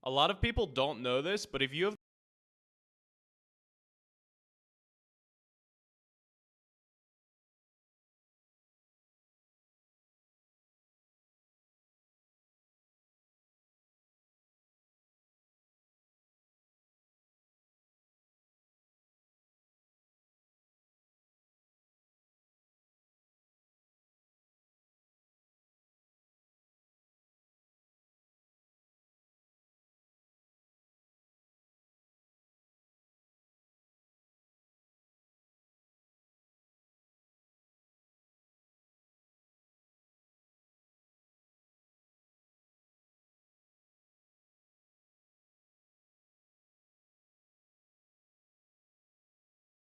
A lot of people don't know this, but if you have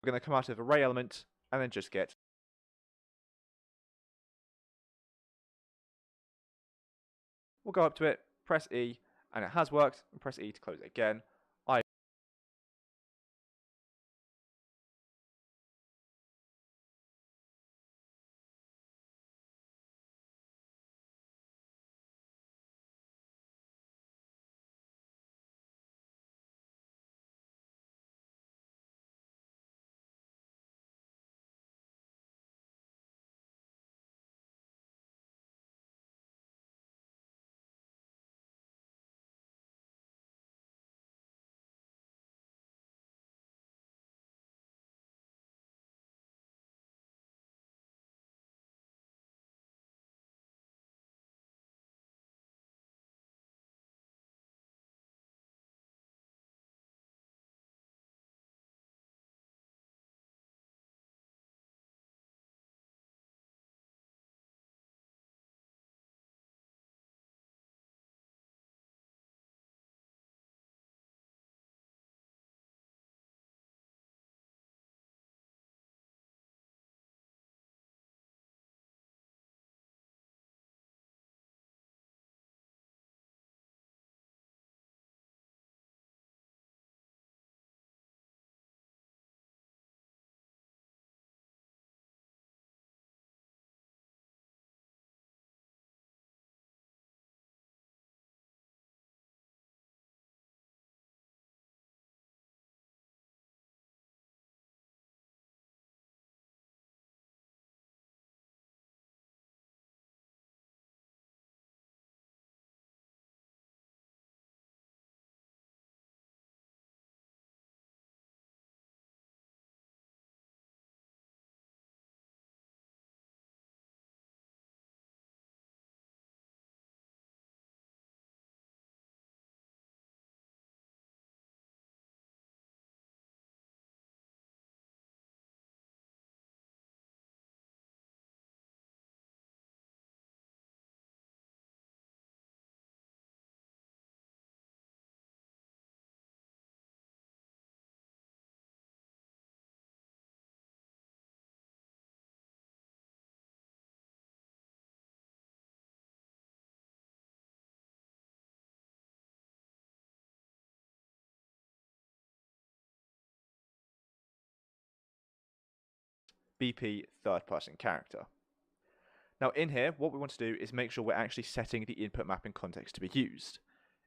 We're going to come out of array element and then just get. We'll go up to it, press E, and it has worked, and press E to close it again. BP third person character. Now in here, what we want to do is make sure we're actually setting the input mapping context to be used.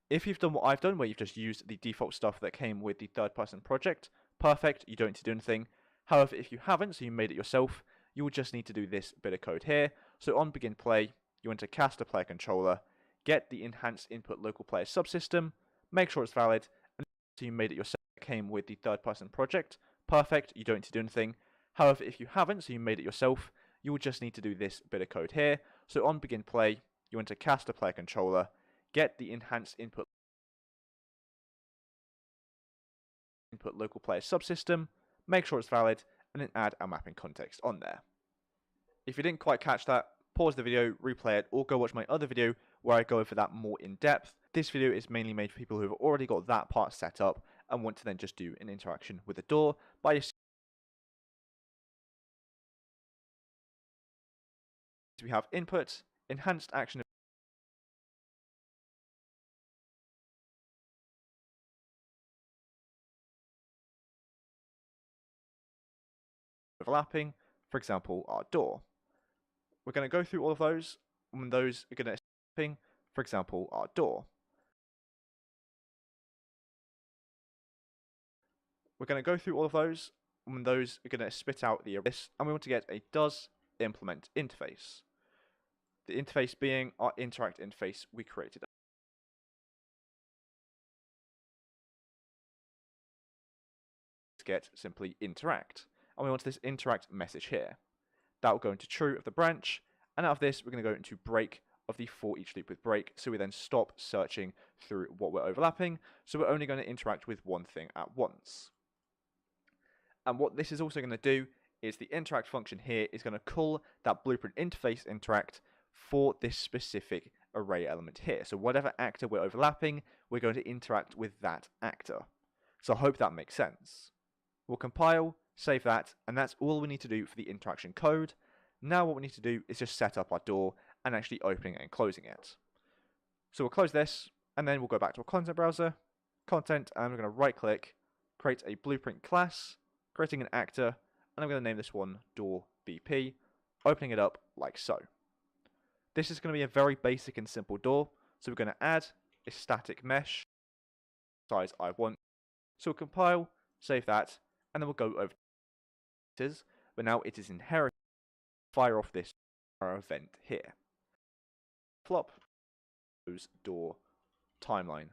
If you've done what I've done, where you've just used the default stuff that came with the third person project, perfect, you don't need to do anything. However, if you haven't, so you made it yourself, you will just need to do this bit of code here. So on begin play, you enter cast a player controller, get the enhanced input local player subsystem, make sure it's valid, and so you made it yourself, came with the third person project, perfect, you don't need to do anything. However, if you haven't, so you made it yourself, you will just need to do this bit of code here. So on begin play, you enter cast a player controller, get the enhanced input local player subsystem, make sure it's valid, and then add our mapping context on there. If you didn't quite catch that, pause the video, replay it, or go watch my other video where I go over that more in depth. This video is mainly made for people who have already got that part set up and want to then just do an interaction with the door by just. We have input, enhanced action overlapping, for example, our door. We're going to go through all of those, and those are going to, for example, our door. We're going to go through all of those, and those are going to spit out the this, and we want to get a does implement interface. The interface being our interact interface we created. Get simply interact, and we want this interact message here. That will go into true of the branch, and out of this we're going to go into break of the for each loop with break, so we then stop searching through what we're overlapping, so we're only going to interact with one thing at once. And what this is also going to do is the interact function here is going to call that blueprint interface interact for this specific array element here. So whatever actor we're overlapping, we're going to interact with that actor. So I hope that makes sense. We'll compile, save that, and that's all we need to do for the interaction code. Now what we need to do is just set up our door and actually opening and closing it. So we'll close this, and then we'll go back to our content browser, content, and we're going to right click, create a blueprint class, creating an actor, and I'm going to name this one door BP, opening it up like so. This is going to be a very basic and simple door, so we're going to add a static mesh size I want. So we'll compile, save that, and then we'll go over to it, but now it is inherited. Fire off this event here. Flop close door timeline.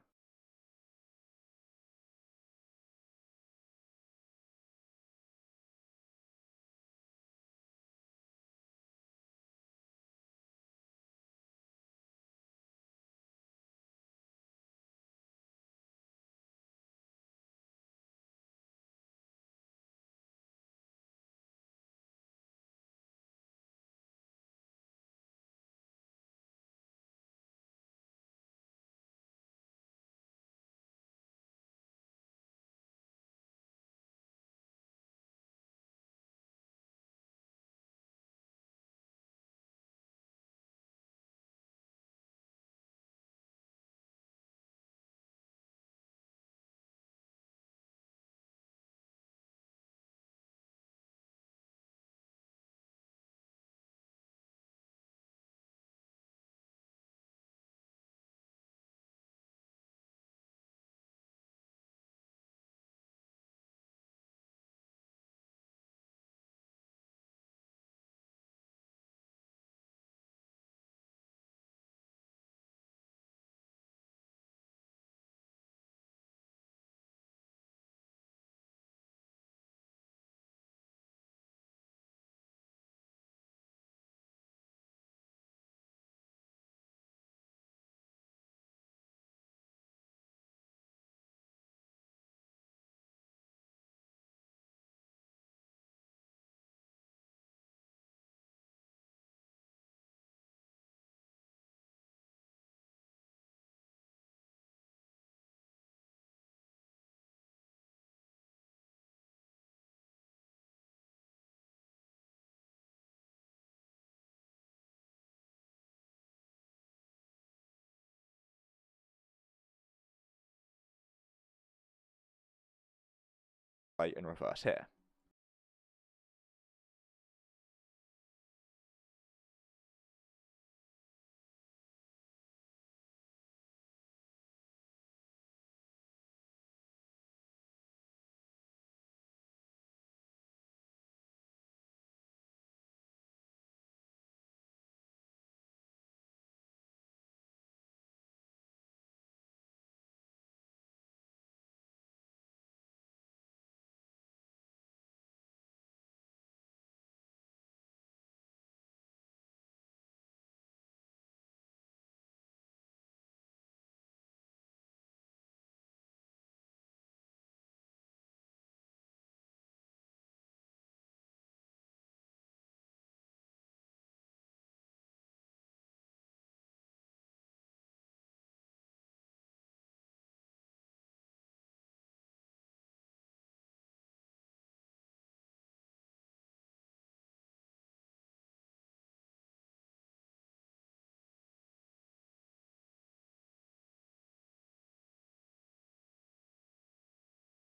In reverse here.